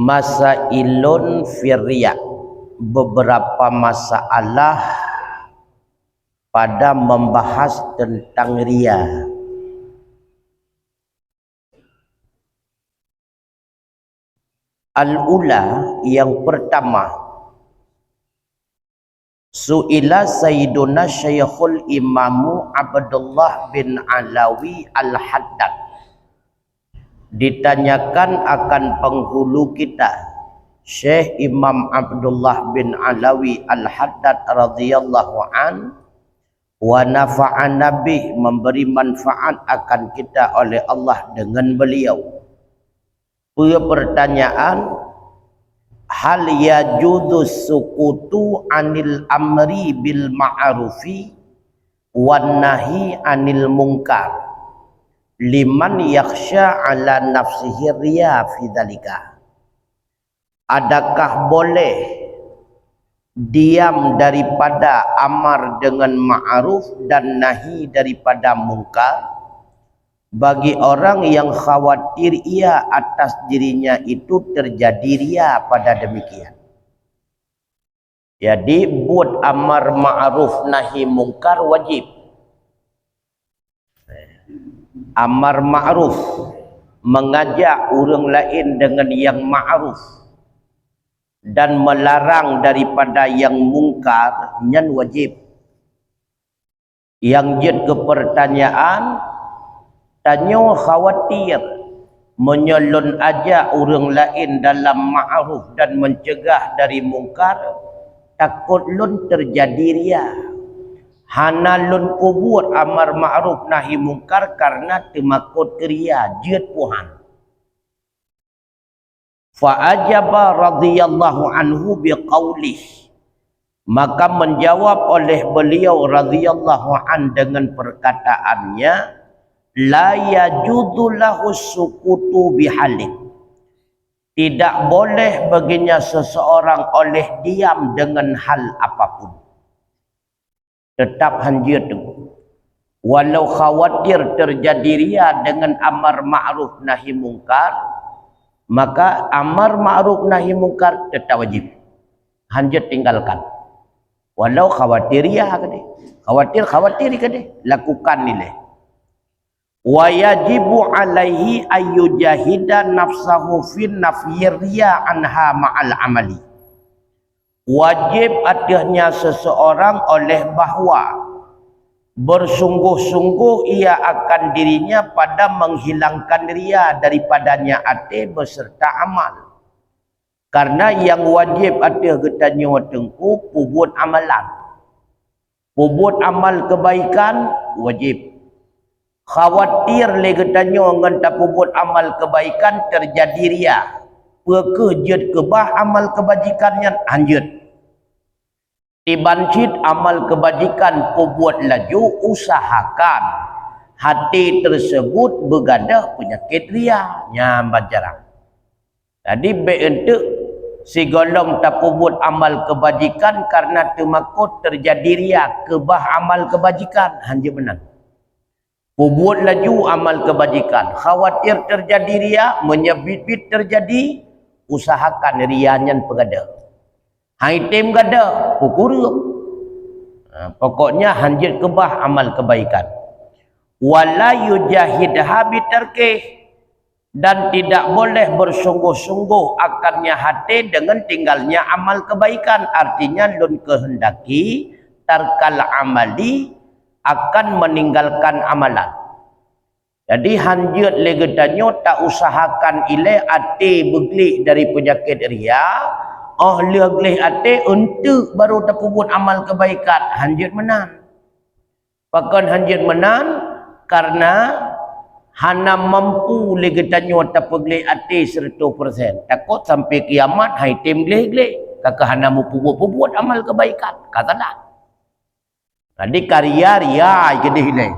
Masailun firriya, beberapa masalah pada membahas tentang riya. Al-ula, yang pertama, su'ila Sayyiduna Syekhul Imamu Abdullah bin Alawi Al-Haddad, ditanyakan akan penghulu kita Syekh Imam Abdullah bin Alawi Al-Haddad radhiyallahu an, wa nafa'an nabi, memberi manfaat akan kita oleh Allah dengan beliau. Pertanyaan, hal yajudus sukutu anil amri bil ma'rufi wan nahi anil munkar liman yakhsha ala nafsihi riya fi dzalika. Adakah boleh diam daripada amar dengan ma'ruf dan nahi daripada munkar bagi orang yang khawatir ia atas dirinya itu terjadi riya pada demikian? Jadi buat amar ma'ruf nahi munkar wajib. Amar ma'ruf, mengajak orang lain dengan yang ma'ruf dan melarang daripada yang mungkar, nyan wajib. Yang jid ke pertanyaan, tanya khawatir menyelun ajak orang lain dalam ma'ruf dan mencegah dari mungkar, takut lun terjadi riya. Hana lun kubur amar ma'ruf nahi mungkar karena temakut riya, jid puhan. Fa'ajaba radhiyallahu anhu biqaulih, maka menjawab oleh beliau radhiyallahu an dengan perkataannya, la yajudu lahu sukutu bihalin, tidak boleh baginya seseorang oleh diam dengan hal apapun. Tetap hanjir tu, walau khawatir terjadi riya dengan amar ma'ruf nahi mungkar, maka amar ma'ruf nahi mungkar tetap wajib, hanjir tinggalkan. Walau khawatir riya kade, khawatir kade, lakukan nilai. Wa yajibu alaihi ayyujahida nafsahu fin nafyi riya anha ma'al amali. Wajib atasnya seseorang oleh bahawa bersungguh-sungguh ia akan dirinya pada menghilangkan riya daripadanya ate beserta amal. Karena yang wajib atas getanya watengku pubut amalan. Pubut amal kebaikan wajib. Khawatir le getanya nganta pubut amal kebaikan terjadi riya, pekejut kebah amal kebajikannya anjut. Dibancit amal kebajikan pubut laju, usahakan hati tersebut begadah penyakit riya, nyambat jarang. Jadi bentuk si golong tak pubut amal kebajikan karena temakut terjadi riya, kebah amal kebajikan hanya benar. Pubut laju amal kebajikan, khawatir terjadi riya, menyebit-bit terjadi, usahakan riyanya pegadah. Haitim gada, pukul. Pokoknya hanjir kebah amal kebaikan. Wala yujahidha bitarkih, dan tidak boleh bersungguh-sungguh akannya hati dengan tinggalnya amal kebaikan. Artinya lun kehendaki tarkal amali, akan meninggalkan amalan. Jadi hanjir legedanyo tak usahakan ile ate beglih dari penyakit riya. Oh leglih ate untuk baru terpubut amal kebaikan, hanjir menan. Bahkan hanjir menan karena hana mampu legetanyo terpeglih ate 100%. Takut sampai kiamat hai tim glih-glih, kakak hana mu pubut amal kebaikan, kata dah. Jadi karya riya jadi hilai,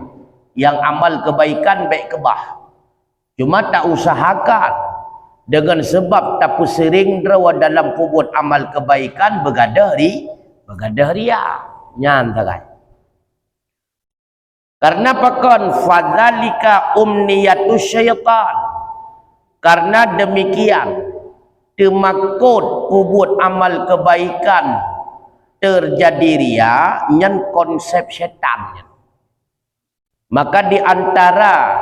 yang amal kebaikan baik kebah. Cuma tak usahakan dengan sebab tak pusering drawa dalam pubut amal kebaikan begadah riya, nyantai. Karena pakon fadzalika umniyatu syaitan, karena demikian temakut buat amal kebaikan terjadi ria nyan konsep syaitan. Maka di antara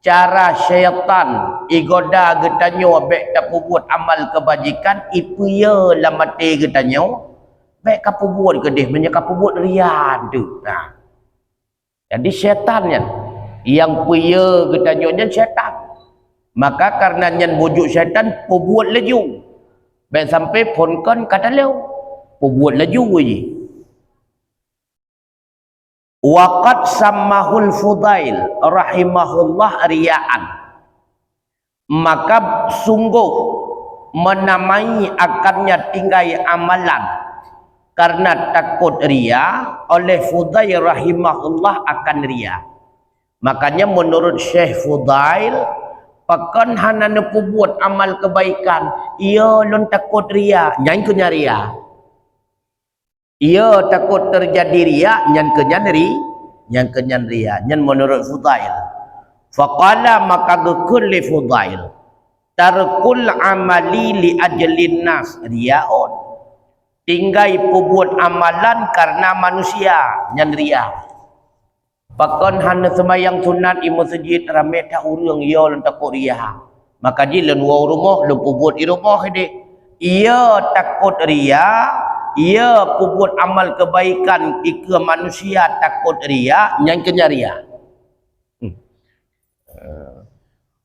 cara syaitan igoda getanyo baik tak buat amal kebajikan ipuya lamate getanyo baik ka buat gedeh menyaka buat ria tu. Nah. Jadi syaitan yang puya getanyo nyan syaitan. Maka karena nyan bujuk syaitan buat laju. Baik sampai pun kan kata leu buat laju je. Waqad sammahul Fudail rahimahullah riya'an. Maka sungguh menamai akannya tinggai amalan karena takut ria oleh Fudail rahimahullah akan ria. Makanya menurut Syekh Fudail pakan hanana buat amal kebaikan ia lon takut ria nyan kenya ria. Ia takut terjadi ria nyan kenyan ria nyan menurut Fudail. Faqala maka gekun li Fudail tarkul amali li ajlin nas riaun. Tinggai buat amalan karena manusia nyan ria. Pakon hana semayang sunat di masjid ramai tak urang ia lan takut ria. Maka ji lan wa rumah lu buat di rumah dia. Ia takut ria, ia buat amal kebaikan ke manusia takut ria yang kena ria.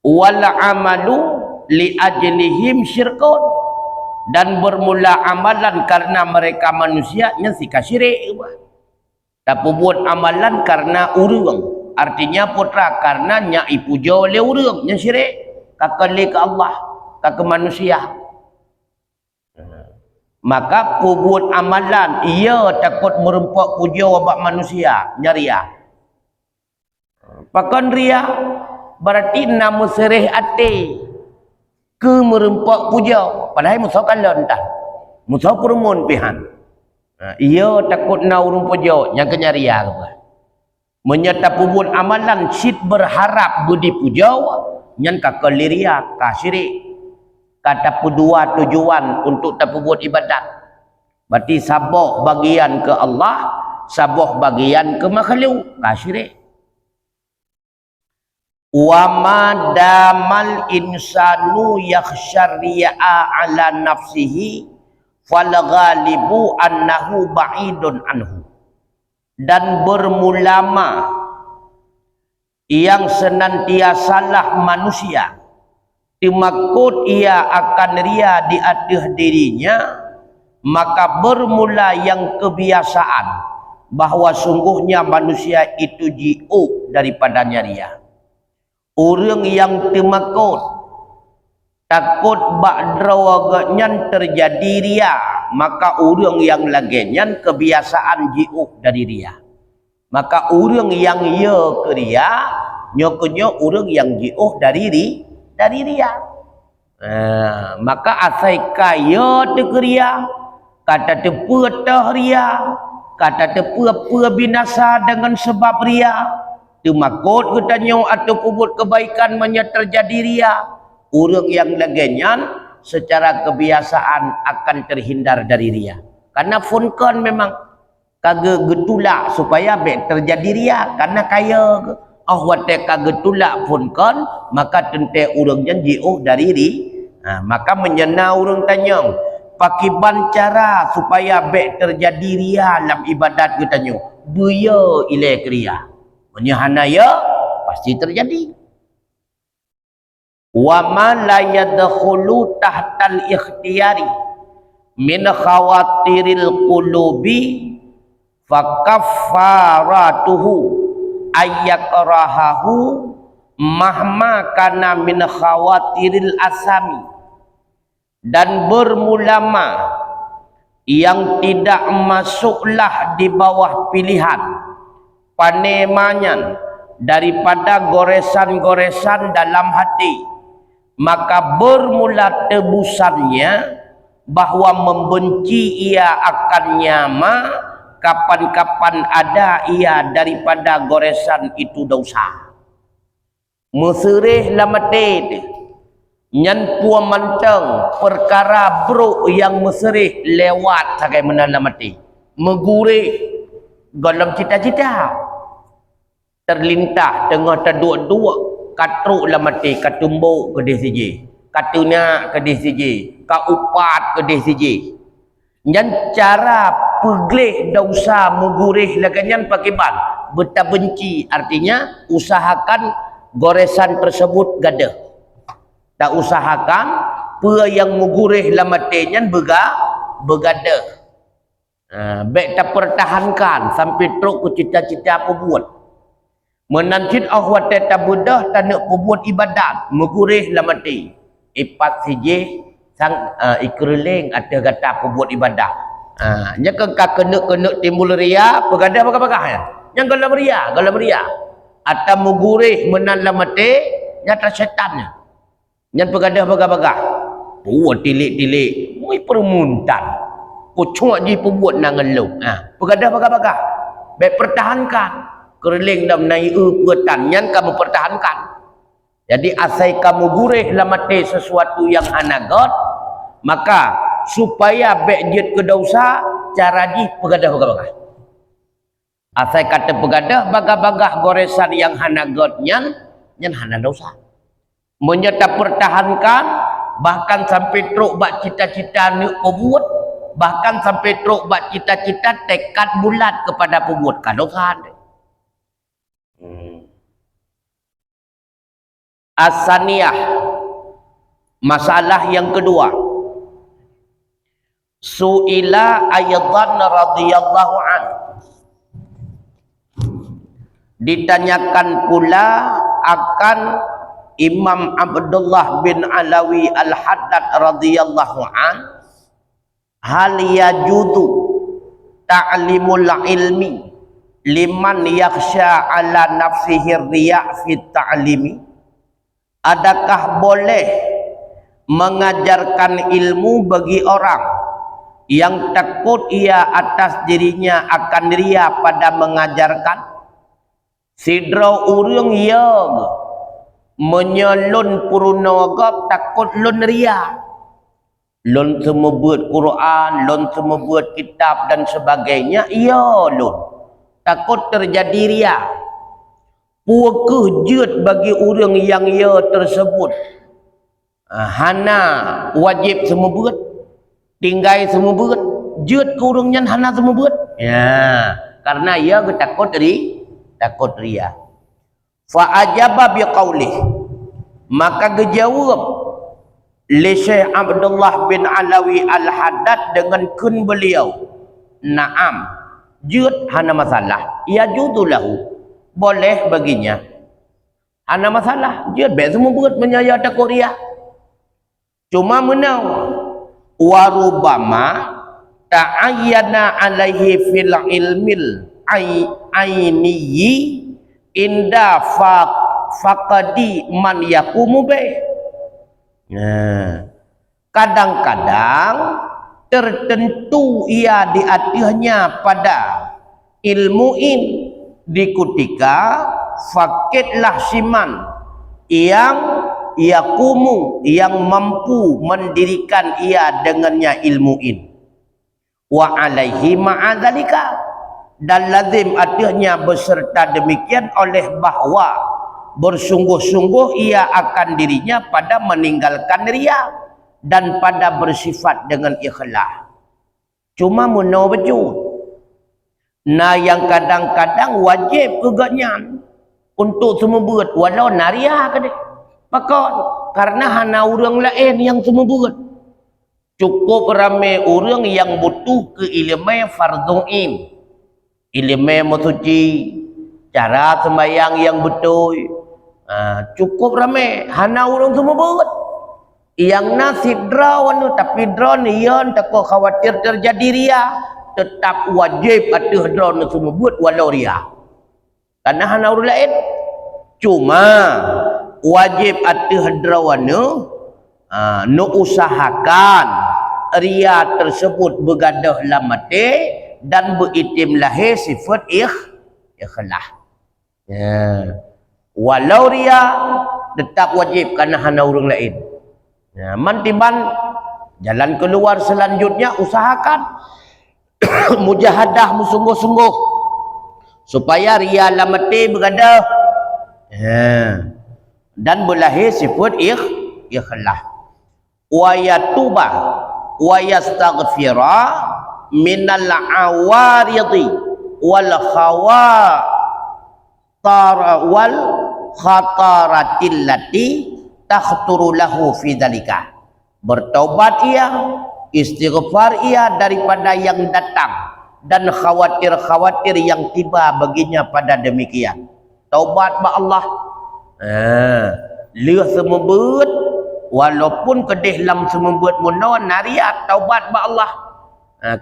Wal amalu li ajlihim syirkun, dan bermula amalan karena mereka manusia yang sika syirik. Tapi buat amalan karena urang. Artinya putra karena nya ipuja oleh urang yang syirik. Kakali ke Allah, ke manusia. Maka buat amalan ia takut merempak puja wabak manusia nyaria. Pakon ria berarti nama serih ate ke merempak puja. Padahal musuh kalah entah. Musuh perumun pihan. Ia takut na urung puja yang kenyaria apa. Menyata buat amalan sit berharap budi puja yang kakaliria kasyirik. Kata dua tujuan untuk tak buat ibadat. Berarti sabah bagian ke Allah, sabah bagian ke makhluk, kasyirik. Wa ma damal insanu yakhshar riya'a ala nafsihi fal ghalibu annahu ba'idun anhu. Dan bermulama yang senantiasalah manusia dimakut ia akan ria di atas dirinya, maka bermula yang kebiasaan bahawa sungguhnya manusia itu jauh daripadanya ria. Orang yang temakut takut bakdrawaganyan terjadi ria, maka orang yang lagenyan kebiasaan jauh dari ria. Maka orang yang ia ke ria nyokonyo orang yang jauh dari ria. Maka asai kaya te ria, kata te petah ria, kata te binasa dengan sebab ria. Temakut ketanyo atau buat kebaikan menyat terjadi ria. Orang yang lagenyan secara kebiasaan akan terhindar dari ria. Karena funkan memang kagak getulak supaya baik terjadi ria. Karena kaya wate kagak getulak funkan, maka tente orangnya jauh dari ria. Maka menyena orang tanya, pakiban cara supaya baik terjadi ria dalam ibadat ketanyo. Buya ilai ria. Menyahanaya pasti terjadi. Wa ma la yadkhulu tahtal ikhtiyari min khawatiril qulubi fakaffaratuhu ayyakrahahu mahma kana min khawatiril asami. Dan bermulama yang tidak masuklah di bawah pilihan panemanyan daripada goresan-goresan dalam hati, maka bermula tebusannya bahwa membenci ia akan nyama kapan-kapan ada ia daripada goresan itu dosa. Meserih lamate Nyan puan manteng perkara buruk yang meserih lewat sakai menalam mati. Megurih dalam cita-cita. Terlintah tengah terdua-dua katruk lah mati, katumbuk ke dia siji. Katunak ke dia siji. Kaupat ke dia siji. Nyan cara peglih dausa megurih laganyan pakai ban. Bertabenci artinya usahakan goresan tersebut gadah. Tak usahakan apa yang mengurih lamatinya bergadah. Baik tak pertahankan sampai teruk ke cita-cita apa buat. Menancit ahwat tak budah tak nak buat ibadat. Mengurih lamati. Ipat siji sang ikreling ada kata apa buat ibadat. Nya kengka kena timbul ria, bergadah bagah-bagah ya. Yang galam ria. Atau mengurih menan lamati nyata setannya. Yang bergadah bagah-bagah. Buat tilik-tilik. Mui permuntan. Pucuk je pembuat nangan lu. Bergadah bagah-bagah. Baik pertahankan. Kerling dalam naik puatan. Yang kamu pertahankan. Jadi asai kamu gurih lamati sesuatu yang anagot. Maka supaya baik jet ke dosa. Cara ji bergadah bagah-bagah. Asai kata bergadah bagah-bagah goresan yang hanagot. Yang hana dosa. Menyerta pertahankan bahkan sampai teruk bak cita-cita ni pembuat, bahkan sampai teruk bak cita-cita tekad bulat kepada pembuat kadosan. Asaniyah, masalah yang kedua. Su'ila aydan radhiyallahu an. Ditanyakan pula akan Imam Abdullah bin Alawi Al-Haddad radhiyallahu an, hal yajudu ta'limul ilmi liman yakhsha ala nafsihi riya' fi ta'limi. Adakah boleh mengajarkan ilmu bagi orang yang takut ia atas dirinya akan riya pada mengajarkan? Sidra urang yang menyalun puruna agap takut lun ria. Lun semua buat Quran, lun semua buat kitab dan sebagainya. Ya lun. Takut terjadi ria. Puakah jut bagi orang yang ya tersebut. Hana wajib semua buat. Tinggai semua buat. Jut ke orangnya hana semua buat. Ya. Karena ia takut ria. Fa'ajaba biqaulih, maka dijawab li Syekh Abdullah bin Alawi Al-Haddad dengan kun beliau, na'am, jud hana masalah, ya judulahu, boleh baginya, hana masalah, jud baik semua buat menyaya takut ria. Cuma menau warubama ta'ayyana alaihi fil ilmil ainiyi inda faqadi man yakumu bih. Kadang-kadang tertentu ia di atasnya pada ilmuin di ketika fakitlah siman yang yakumu yang mampu mendirikan ia dengannya ilmuin. Wa alaihi ma'adzalika, dan lazim adanya beserta demikian oleh bahwa bersungguh-sungguh ia akan dirinya pada meninggalkan ria dan pada bersifat dengan ikhlas. Cuma menau bejut. Nah yang kadang-kadang wajib keganyan untuk semua buat walau naria ke dia. Pakon karena hana orang lain yang semua buat. Cukup ramai orang yang butuh keilmuan fardhu'in. Ilmu suci, cara sembahyang yang betul. Cukup ramai. Hana orang semua buat. Yang nasib drawan tapi drawan yang takut khawatir terjadi ria, tetap wajib atas drawan semua buat walau ria. Karena hana orang lain. Cuma wajib atas drawan nu usahakan ria tersebut bergadah lamate dan beritim lahir sifat ikhlas. Walau ria tetap wajib karena hana orang lain. Ya, mantiban jalan keluar selanjutnya usahakan mujahadah sungguh-sungguh supaya ria lamati berada. Ya. Dan berlahir sifat ikhlas. Wa yatuba wa yastaghfira minal awaridi wal wal khataratil lati takhturu lahu fi dzalika. Bertaubat ia, istighfar ia daripada yang datang dan khawatir-khawatir yang tiba baginya pada demikian. Taubat ba Allah. Leh semebut walaupun kedih lam semebut munon nariat taubat ba Allah.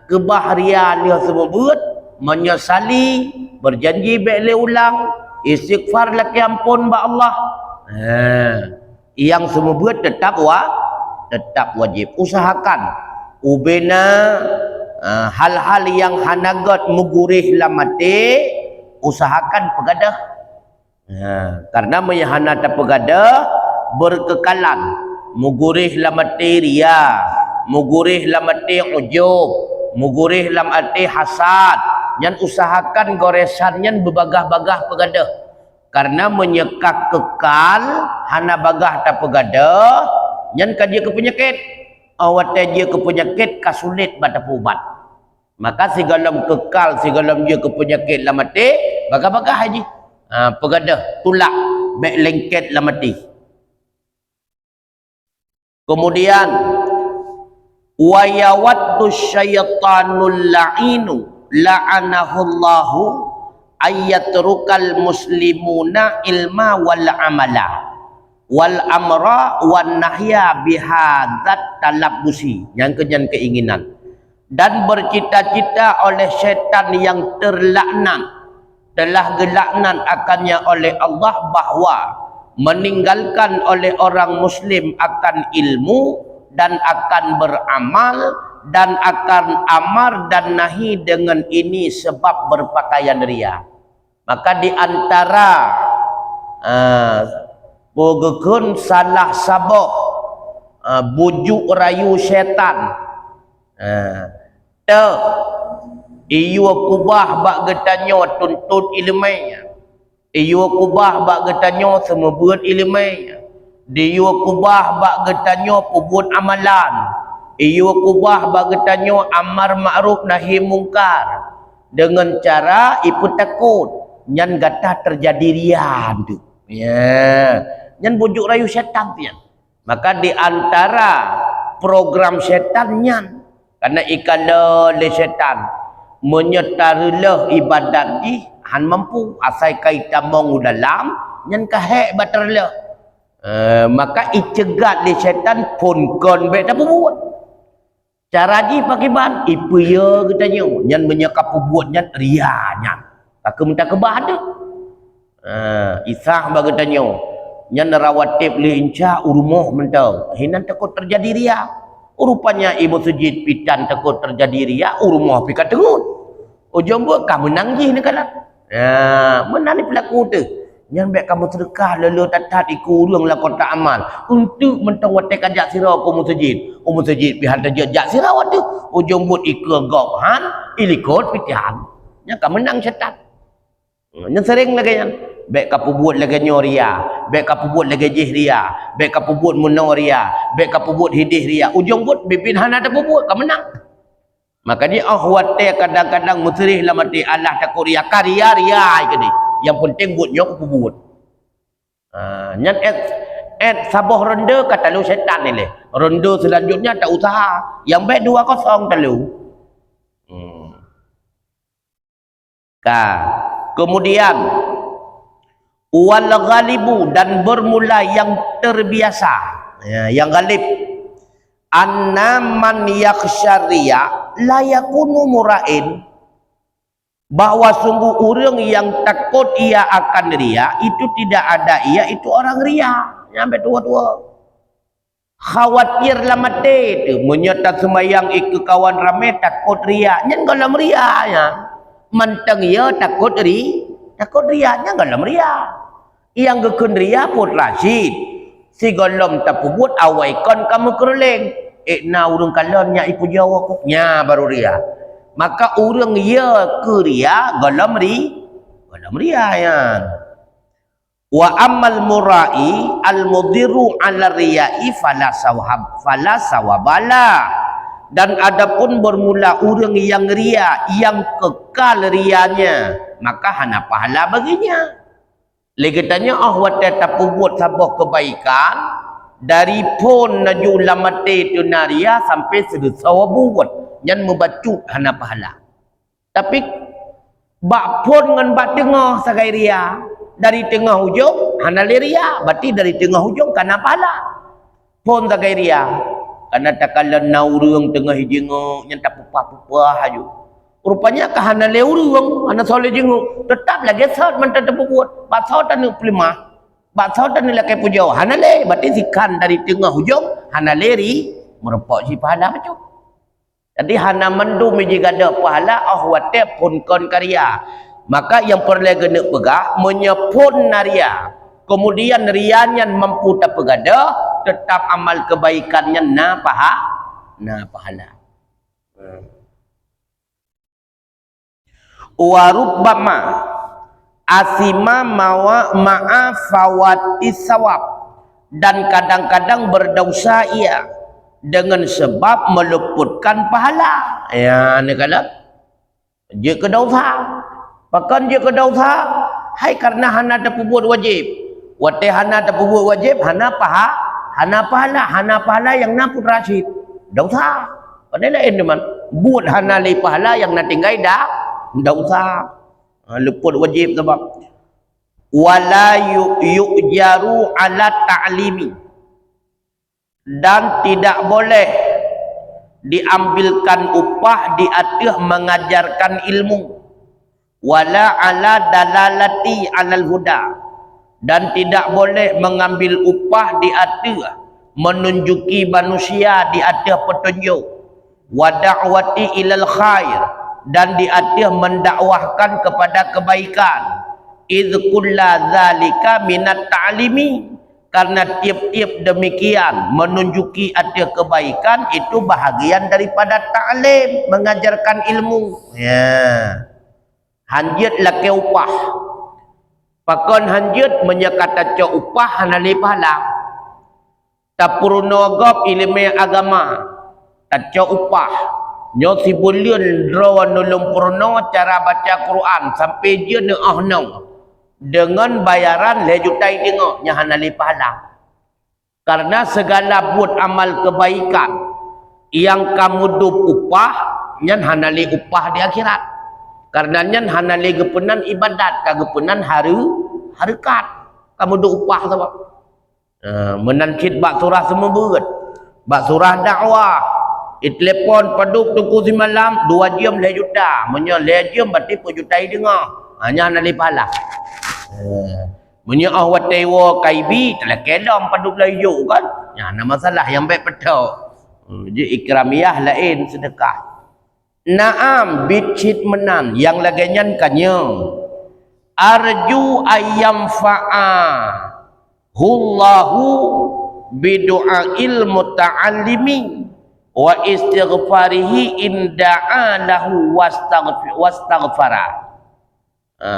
Kebahria leh semebut menyesali, berjanji bele ulang, istighfar laki ampun ba Allah. Yang semebut tetap wajib. Usahakan ubena hal-hal yang hanagat mugurih lamate, usahakan pegadah. Karena menyahana tak pegadah berkekalan mugurih lamate ria, mugurih lamate ujub, mugurih lamate hasad. Yang usahakan goresan yang berbagah-bagah pegadah. Karena menyekak kekal hana bagah tak pegadah, yang dia ke penyakit. Awat dia ke penyakit kasulit bata ubat. Maka sigalam kekal, sigalam dia ke penyakit lah mati, bagah-bagah haji. Pegadah tulak baik lengket lah mati. Kemudian wa yawaddu syaitanul la'inu la'anahullahu ayyatrukal muslimuna ilma wal amala wal amra wan nahya bihadzat talabbusi, yang keinginan, dan bercita-cita oleh syaitan yang terlaknat, telah gelaknan akannya oleh Allah bahwa meninggalkan oleh orang muslim akan ilmu dan akan beramal dan akan amar dan nahi dengan ini sebab berpakaian ria. Maka di antara pogekun salah sabok bujuk rayu syaitan iyo kubah bak getanyo tuntut ilmainya, iyo kubah bak getanyo semebut ilmainya, iyo kubah bak getanyo pubut amalan, iyo kubah bak getanyo amar ma'ruf nahi mungkar dengan cara ipu takut nyan gata terjadi rian tu. Ya, nyan bujuk rayu syaitan tu yan. Maka di antara program syaitan nyan, karena ikala le syaitan menyetarulah ibadat di han mampu asai kaita mong dalam nyan kahek baterlah. Maka icegat le syaitan pun kon be tak buat. Cara ji pakai ban ipu ya katanya nyan menyekap buat nyan ria nyan. Tak minta kebah dah. Isah bagi tanya. Yang rawatib li inca urumuh mentau. Hinan takut terjadi ria. Rupanya ibu sujud pitan takut terjadi ria. Urumuh pikat tengut. Ujung buat kamu nangji ni kalah. Mana ni pelaku tu? Yang baik kamu sedekah lalu tatat iku urung lah kota amal. Untuk mentau watek ajak sirah ke musjid. Musjid pihak ajak sirah waktu. Ujung buat ikut gokhan. Ilikot pitihan. Yang kamu menang syaitan. Yang sering lagi yang baik kapu buat lagi nyoria, baik kapu buat lagi jihria, baik kapu buat munoria, baik kapu buat hidih ria. Ujung buat bibin hana tak buat, kamu menang. Maka dia ahwate kadang-kadang musrih lah mati Allah takut ria karya ria ikni. Yang penting buat nyok kapu buat. Nyan sabah ronde kata lu syaitan ni le. Ronde selanjutnya tak usaha. Yang baik 2-0 talu. Kemudian wal ghalibu, dan bermula yang terbiasa, yang galib, anna man yakhsyariya la yakunu mura'in, bahwa sungguh orang yang takut ia akan ria itu tidak ada ia itu orang ria. Sampai tua-tua khawatir lah mati tu menyerta sembahyang ikut kawan ramai takut ria nyan dalam ria ya. Mentang ia takut ria nya dalam ria. Yang gekun ria pun Rashid. si golom tapu buat awai kon kamu kereleng na urang kalon nya ipu jawa ko nya baru ria maka urang ya ke ria golom ria ya wa amal murai al mudiru ala riyai fala sawabala dan adapun bermula urang yang ria yang kekal rianya maka hana pahala baginya. Lagi tanya wate tapu buat sabah kebaikan dari pun naju lamate tu naria sampai sedesawa buat yang membacu hana pahala. Tapi bak pun ngan bak tengah sagai ria dari tengah hujung hana ria berarti dari tengah hujung kana pahala. Pun sagai ria karena takalan naurung tengah hijengok yang tak pupah haju. Rupanya kahana leurung ana soleh jenguk tetap lagi sat man tapu buat basau tan pelima basau tan lakai pujau hana le berarti sikan dari tengah hujung hana leri merupak si pahala macam jadi hana mendu meji gada pahala wate pun kon karya maka yang perlu kena pegah menyepun naria kemudian rianya mampu tak pegada tetap amal kebaikannya na pahala warubbama asima ma'a fawati sawab dan kadang-kadang berdosa ia dengan sebab meluputkan pahala ya ni kala dia ke dosa pakan dia ke dosa hai karena hana ada buat wajib wate hana ada buat wajib hana pahala yang naput rasyid dosa padahal lain teman buat hana li pahala yang nak tinggal dah dosa luput wajib sebab wala yujaru ala ta'limi dan tidak boleh diambilkan upah di atas mengajarkan ilmu wala ala dalalati alal huda dan tidak boleh mengambil upah di atas menunjuki manusia di atas petunjuk wa da'wati ilal khair dan di atas mendakwahkan kepada kebaikan idh kulla zalika minat ta'limi karena tiap-tiap demikian menunjuki atas kebaikan itu bahagian daripada ta'lim mengajarkan ilmu ya hanjit laki upah pakon hanjit menyakata ca upah hanali pahala tapurno gop ilmu agama taca upah nyo si bulion draw nulung purno cara baca Quran sampai dia ne dengan bayaran lejutai tengok nya hanali pahala karena segala buat amal kebaikan yang kamu dup upah nyan hanali upah di akhirat karena nyan hanali gepenan ibadat kagepenan harikat kamu dup upah sebab menankit bak surah semua berat bak surah dakwah telepon paduk tuku si malam 2 jam 2 juta punya 2 jam berarti per juta dengar hanya nak pahala punya watewa kaibi telah kedam paduk layu kan ya nama masalah yang baik petok je ikramiyah lain sedekah naam bicit menan yang lagian kanya arju ayam fa'a hullahu bidu'ail muta'allimi wa istighfarihi inda'a lahu wastaghfara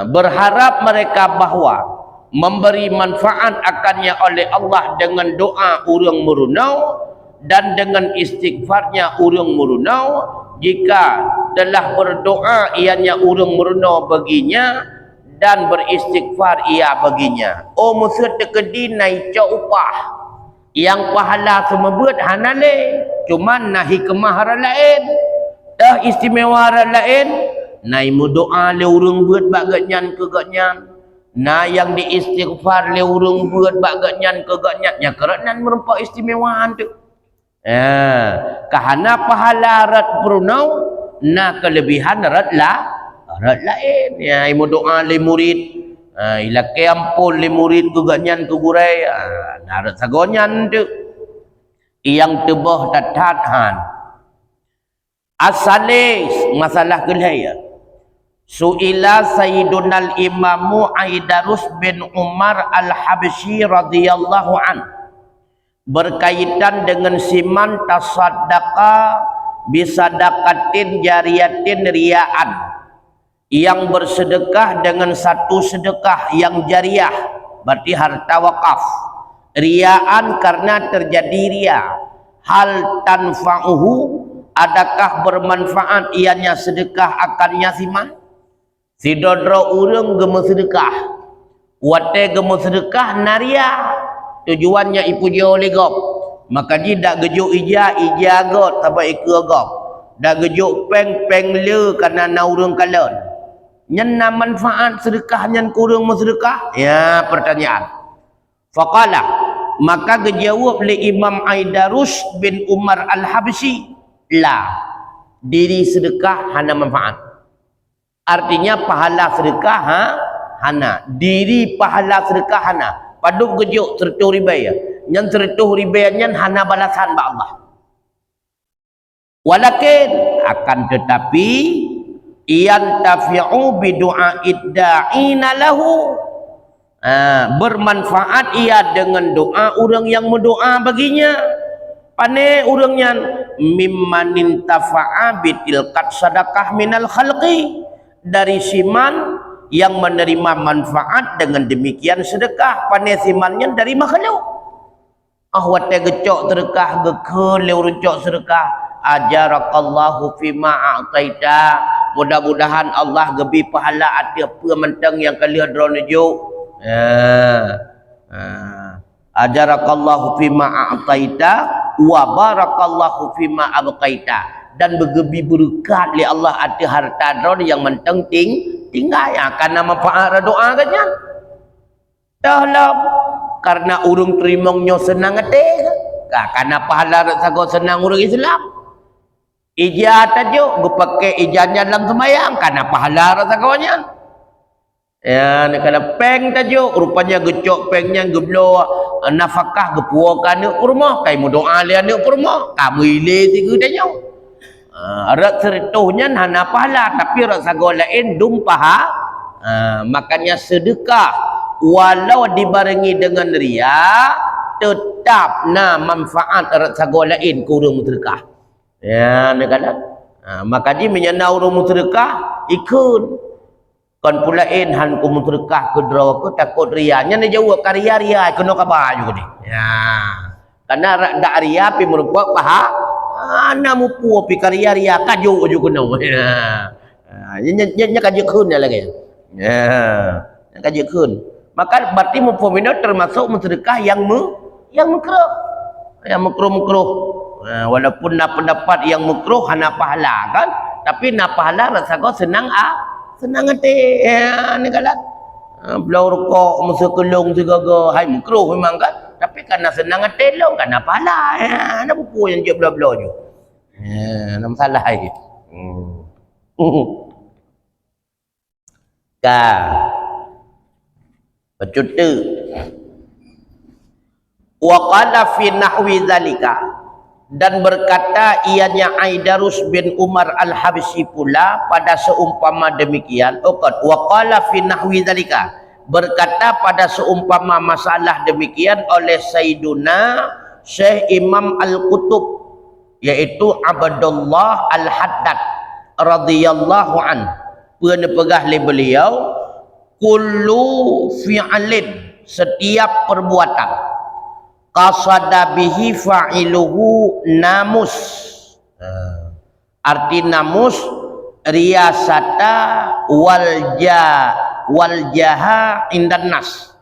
berharap mereka bahawa memberi manfaat akannya oleh Allah dengan doa urang merunau dan dengan istighfarnya urang merunau jika telah berdoa ianya urang merunau baginya dan beristighfar ia baginya musuh tekedi naik upah yang pahala semua buat hanale cuma nahi kemaharan lain dah istimewa lain nai doa le urang buat baganyan ke ganyan na yang diistighfar le urang buat baganyan ke ganyan nya kerana merupakan istimewaan tu kahana pahala rat purnau na kelebihan rat lain ya doa le murid ilake ampun le murid ke ganyan ke gurai narat sagonyan tu yang tebah tathan asalis masalah gelaya suila sayyidunal imamu Aidarus bin Umar al-Habsyi radhiyallahu an berkaitan dengan siman tasaddaqa bisadaqatin jariyatin riyaan, yang bersedekah dengan satu sedekah yang jariah, berarti harta wakaf, riyaan karena terjadi ria. Hal tanfa'uhu, adakah bermanfaat ianya sedekah akannya siman? Sidodro urang gemu sedekah, wate gemu sedekah naria, tujuannya ipuja oleh gop, maka dia dak gejuk ija got sampai ikut gop, dak gejuk peng le karena na urang kalon nyana manfaat sedekah nyan kurang sedekah. Ya, pertanyaan. Faqala, maka dijawab oleh Imam Aidarus bin Umar Al-Habsyi, la, diri sedekah hana manfaat. Artinya pahala sedekah hana, diri pahala sedekah hana. Paduk gejuk sertuh ribaya, yang sertuh ribayanya hana balasan ba Allah. Walakin akan tetapi yantafi'u bi du'a'id da'ina lahu, bermanfaat ia dengan doa orang yang mendoa baginya. Pane orangnya mimmanin tafa'a bitilkat sadaqah minal khalqi, dari siman yang menerima manfaat dengan demikian sedekah. Pane simannya dari makhluk. Wate gecok sedekah gekele runcok sedekah. Ajarakallahu fima a'taita, mudah-mudahan Allah gebi pahala ati apa mentang yang kalian dron ujuk. Ajarakallahu fima a'taita wa barakallahu fima abqaita, dan bergebi berkat li Allah ati harta dron yang mentang tinggal ya karena manfaat doa kanya. Dahlah karena urung terimongnya senang ate, karena pahala sago senang urang Islam. Ijah tajuk gue pakai ijahnya dalam sembahyang karena pahala rasa kawannya. Ya, ni kalau peng tajuk rupanya gecok pengnya geblo nafkah gepuakan ni kurma, kai mu doa dia ni kurma, kamu ile tiga tajuk. Rak serituhnya hana pahala tapi rasa gol lain dum paha. Makanya sedekah walau dibarengi dengan ria tetap na manfaat rasa gol lain kurang sedekah. Ya, ni kata. Maka dia menyana urang sedekah ikut. Kon pulain han ku sedekah ke draw ke takut rianya ni jawab karya ria kena khabar juga ni. Ya. Karena dak ria pi merupak paha ana mu pu pi karya ria kaju ju kena. Ya. Nya kaju kun lagi. Ya. Kaju kun. Maka berarti mufamina termasuk sedekah yang makruh. Yang makruh. Walaupun nak pendapat yang makruh hana pahala kan, tapi nak pahala rasa kau senang hati. Ya, ni kalat. Belau rokok masa kelong juga hai makruh memang kan, tapi karena senang hati long kan pahala. Ya, nak buku yang dia belau-belau je. Ya, nak masalah ai. Ka. Becutu. Wa qala fi nahwi zalika, dan berkata ianya Aidarus bin Umar Al-Habsyi pula pada seumpama demikian. Wa qala fi nahwi dzalika, berkata pada seumpama masalah demikian oleh Sayyiduna Syekh Imam Al-Qutub, yaitu Abdullah Al-Haddad radhiyallahu an. Pegah li beliau, kullu fi'lin, setiap perbuatan, qasada bihi fa'iluhu namus. Arti namus riyasata wal jaha indan nas.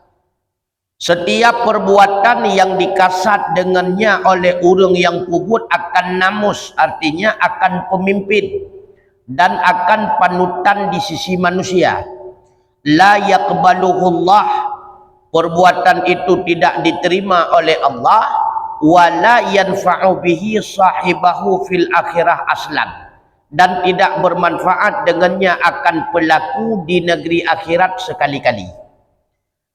Setiap perbuatan yang dikasat dengannya oleh orang yang pubut akan namus, artinya akan pemimpin dan akan panutan di sisi manusia. La yaqbaluhullah, perbuatan itu tidak diterima oleh Allah, wala yanfa'u bihi sahibahu fil akhirah aslan, dan tidak bermanfaat dengannya akan pelaku di negeri akhirat sekali-kali.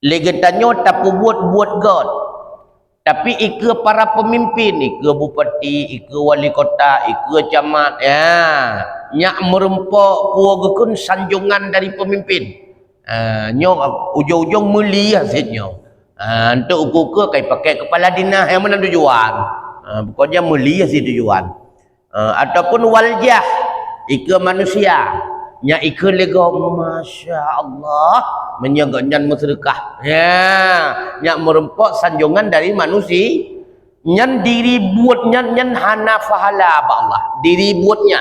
Legetannya tak buat God, tapi ika para pemimpin, ika bupati, ika wali kota, ika camat, ya, nyak merempok puagakun sanjungan dari pemimpin. Nyo ujung-ujung meli hasilnya. Untuk ukur kai pakai kepala dinas yang mana tujuan. Pokoknya mulia si tujuan. Ataupun waljah ika manusia nya ika lego masya-Allah menyeganyan sedekah. Nya merempok sanjungan dari manusia. Nyan diri buatnya nyan hana fahala ba Allah. Diri buatnya.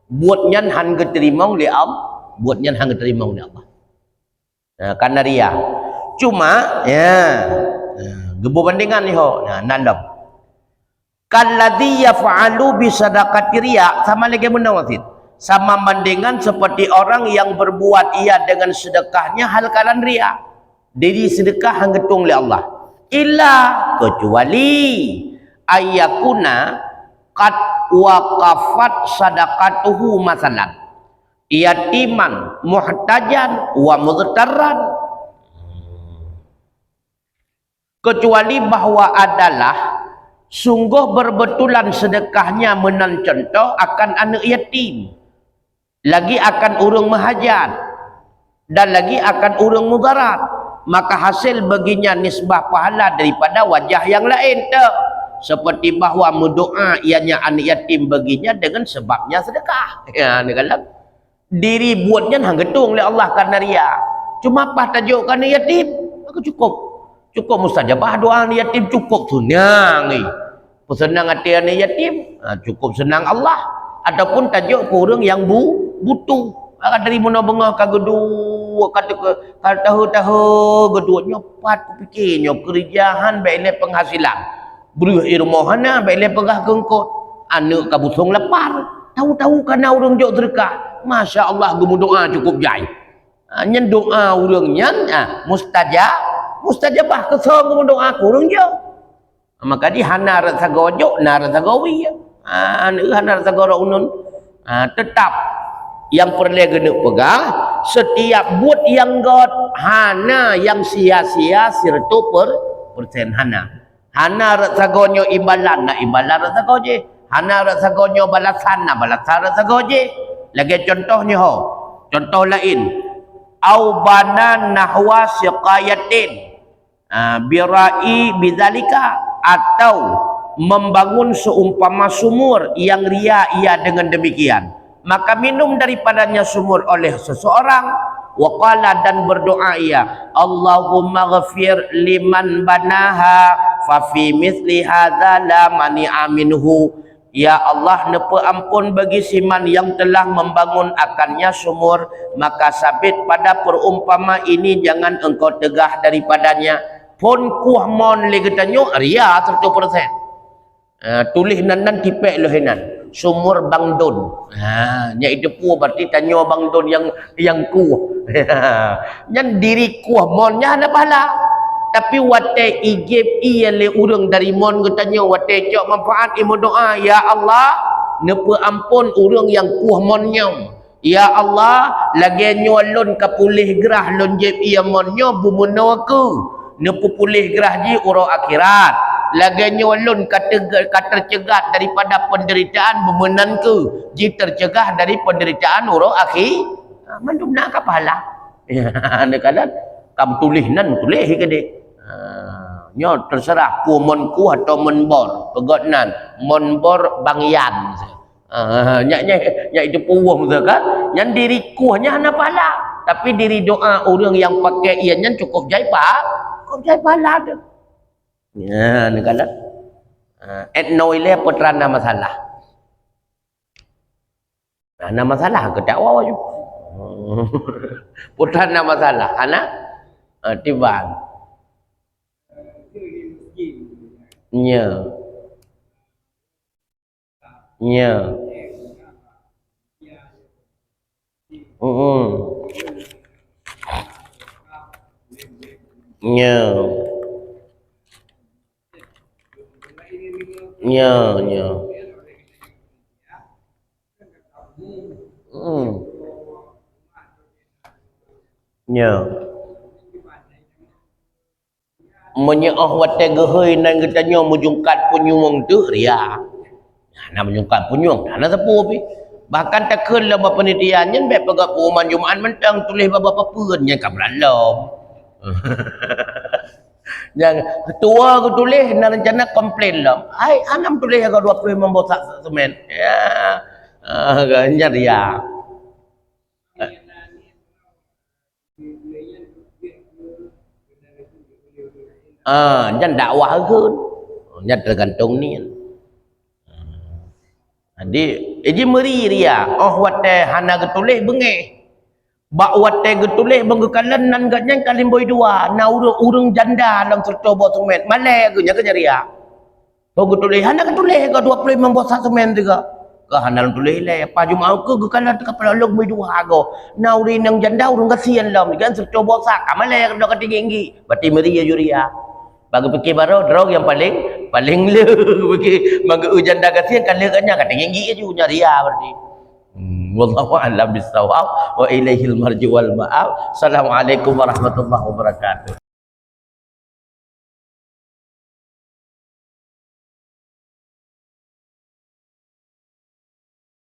Buatnya han keterima oleh Allah. Buatnya han keterima oleh Allah. Karena ria. Cuma gebu bandingan ni ho. Nandam. Kalladzi yaf'alu bi sadaqati riya sama lagi benar wasit. Sama bandingan seperti orang yang berbuat ia dengan sedekahnya hal kalan ria. Diri sedekah hang getung oleh Allah. Illa kecuali ayakuna qad waqafat sadaqatuhu masalan. Yatiman muhtajan wa mudtarran. Kecuali bahwa adalah sungguh berbetulan sedekahnya menan contoh akan anak yatim, lagi akan urang mahajat, dan lagi akan urang mudarat, maka hasil baginya nisbah pahala daripada wajah yang lain tu. Seperti bahawa mendoa ianya anak yatim baginya dengan sebabnya sedekah. Ya, ni kalau diri buatnya hang getung oleh Allah karena ria. Cuma apa tajuk anak yatim? Aku cukup mustajabah doa anak yatim cukup senang ni. Senang hati anak yatim, cukup senang Allah. Ataupun tajuk ke orang yang butuh. Akan dari mana bengah ka gedua kata tahu geduanya pat kupikirnya kerjaan baiklah penghasilan. Beri irmohana baiklah pegah kengkot. Anak ka busung lapar. Tahu-tahu kana orang jok sedekah. Masya-Allah gemu doa cukup jai. Nyen doa urang nyen mustajabah kesong gemu doa kurang je. Maka di hana rasa gojok na rasa gawi ya. Hana rasa gora unun. Tetap yang perlu kena pegang setiap buat yang got hana yang sia-sia 100% hana rasa gonyo imbalan na imbalan rasa goje, hana rasa gonyo balasan na balasan rasa goje. Lagi contohnya contoh lain au banan nahwa siqayatin birai bidzalika, atau membangun seumpama sumur yang ria ia dengan demikian, maka minum daripadanya sumur oleh seseorang. Waqala dan berdoa ia, Allahumma ghafir liman banaha fa fi mithli hadza la mani'a minhu. Ya Allah, nepa ampun bagi siman yang telah membangun akannya sumur, maka sabit pada perumpama ini jangan engkau tegah daripadanya. Pun kuah mon le getanyo ria 100%. Tulis nan tipek lohenan sumur bangdon. Nya itu pu berarti tanyo bangdon yang kuah. Nyan diri kuah monnya ada pahala. Tapi wate igib iya le urang dari mon getanyo wate cok manfaat imo doa, ya Allah nepa ampun urang yang kuah monnya. Ya Allah lagi nyolon kapulih gerah lonjep iya monnya bumuno aku. Nepa pulih gerah ji urang akhirat. Lagi nyolon kata cegat daripada penderitaan bemenan ke ji tercegah dari penderitaan urang akhir. Mandum nak ke pahala. Anda kata kamu tulis nan tulis ke dia. Nyo terserah ku monku atau monbor pegot nan monbor bangyan. Nya itu puwung tu kan. Yang diri kuhnya hana pahala, tapi diri doa orang yang pakai ianya cukup jai pahala tu. Ya, ni kala. Etnoile putrana masalah. Ana masalah ke dakwah je. Putrana masalah, ana tiban. Nya. Nya. Nya. Nya. Nya. Menyeoh wate gehoi nan getanyo mujungkat punyung tu ria. Nah menyungkat punyung dah sepuh pi. Bahkan takkan lah penelitiannya baik pegat perumahan Jumaat mentang tulis bapa-bapa nya kam lalom. Yang tua aku tulis nak rencana komplain lah. Ai anam tulis aku 20 membosak semen. Ya. Ganjar dia. Jangan dakwah kan. Jangan tergantung ni. Jadi, eji meri dia. Oh, wate hana ketulis bengeh. Bak wate ketulis bengekalan nan gaknya kalim boy dua. Na urung janda lang serta bot semen. Malai ke nya ke dia. Kau ketulis hana ketulis ke 20 membosak semen juga. Ke hana tulis le. Pa jumau ke gekalan ke kepala long boy dua go. Na uri nang janda urung kasihan lam kan serta bosak. Malai ke dak tinggi. Berarti meri ya juria. Bagi fikir baru drog yang paling le bagi mangga ujanda kasihan kan le kanya kata tinggi aja nyari ya berarti. Wallahu a'lam bissawab wa ilaihil marji wal ma'ab. Assalamualaikum warahmatullahi wabarakatuh.